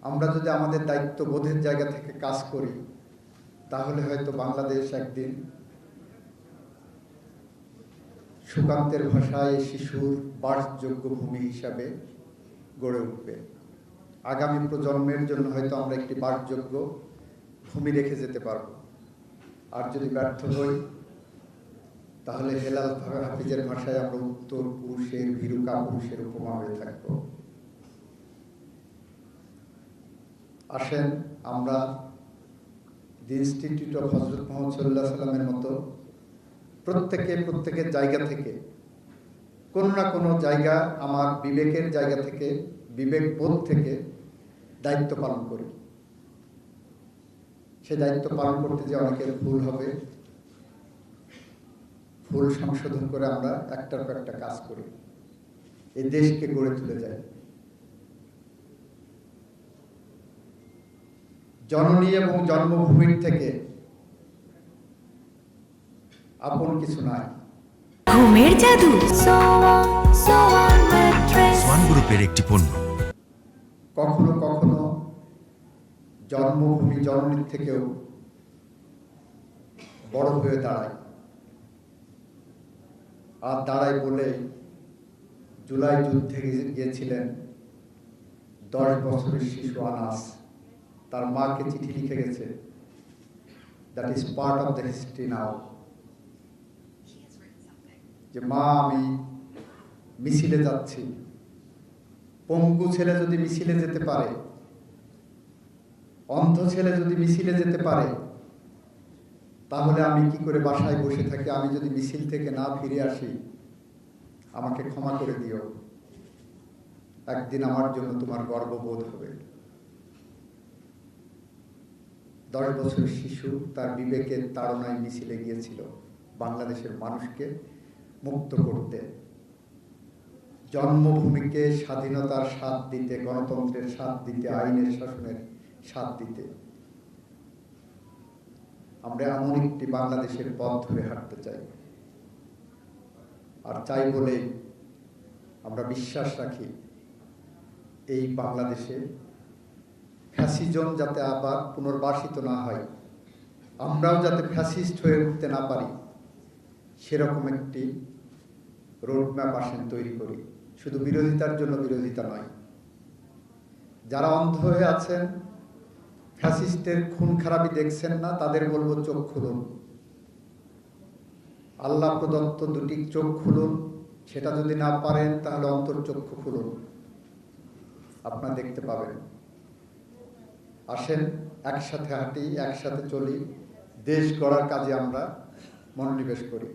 আমরা যদি আমাদের দায়িত্ববোধের জায়গা থেকে কাজ করি তাহলে হয়তো বাংলাদেশ একদিন সুকান্তের ভাষায় শিশুর বাসযোগ্য ভূমি হিসাবে গড়ে উঠবে। আগামী প্রজন্মের জন্য হয়তো আমরা একটি বাসযোগ্য ভূমি রেখে যেতে পারব। আর যদি ব্যর্থ হই তাহলে হেলাল হাফিজের ভাষায় আমরা উত্তর পুরুষের ভীরু কাপুরুষের উপমা হয়ে থাকব। আসেন আমরা দি ইনস্টিটিউট অফ হযরত মুহাম্মদ সাল্লাল্লাহু আলাইহি সাল্লামের মতো প্রত্যেকের জায়গা থেকে কোনো না কোনো জায়গা, আমার বিবেকের জায়গা থেকে, বিবেকবোধ থেকে দায়িত্ব পালন করি। সে দায়িত্ব পালন করতে যে অনেকের ভুল হবে, ভুল সংশোধন করে আমরা একটার পর একটা কাজ করি, এই দেশকে গড়ে তুলে যাই। জননী এবং জন্মভূমির থেকে আপন কিছু নাই। ঘুমের জাদু সোয়ান গ্রুপের একটি পণ্য। কখনো কখনো জন্মভূমি জননীর থেকেও বড় হয়ে দাঁড়ায়। আর দাঁড়ায় বলে জুলাই যুদ্ধে গিয়েছিলেন 10 বছরের শিশু আনাস, তার মাকে চিঠি লিখে গেছে, that is part of the history now, যে মা আমি মিছিলে যাচ্ছি। পঙ্গু ছেলে যদি মিছিলে যেতে পারে, অন্ধ ছেলে যদি মিছিলে যেতে পারে, তাহলে আমি কি করে বাসায় বসে থাকি? আমি যদি মিছিল থেকে না ফিরে আসি, আমাকে ক্ষমা করে দিও, একদিন আমার জন্য তোমার গর্ববোধ হবে। 10 বছরের শিশু তার বিবেকের তাড়নায় মিছিলে গিয়েছিল বাংলাদেশের মানুষকে মুক্ত করতে, জন্মভূমিকে স্বাধীনতার স্বাদ দিতে, গণতন্ত্রের স্বাদ দিতে, আইনের শাসনের স্বাদ দিতে। আমরা এমন একটি বাংলাদেশের পথ ধরে হাঁটতে চাই। আর চাই বলে আমরা বিশ্বাস রাখি এই বাংলাদেশে ফ্যাসিজম যাতে আবার পুনর্বাসিত না হয়, আমরাও যাতে ফ্যাসিস্ট হয়ে উঠতে না পারি, সেরকম একটি রোডম্যাপ আসেন তৈরি করি। শুধু বিরোধিতার জন্য বিরোধিতা নয়। যারা অন্ধ হয়ে আছেন, ফ্যাসিস্টের খুন খারাপি দেখছেন না, তাদের বলবো চোখ খুলুন। আল্লাহ প্রদত্ত দুটি চোখ খুলুন। সেটা যদি না পারেন তাহলে অন্তর্চক্ষু খুলুন, আপনারা দেখতে পাবেন। আসেন একসাথে হাঁটি, একসাথে চলি, দেশ গড়ার কাজে আমরা মনোনিবেশ করি।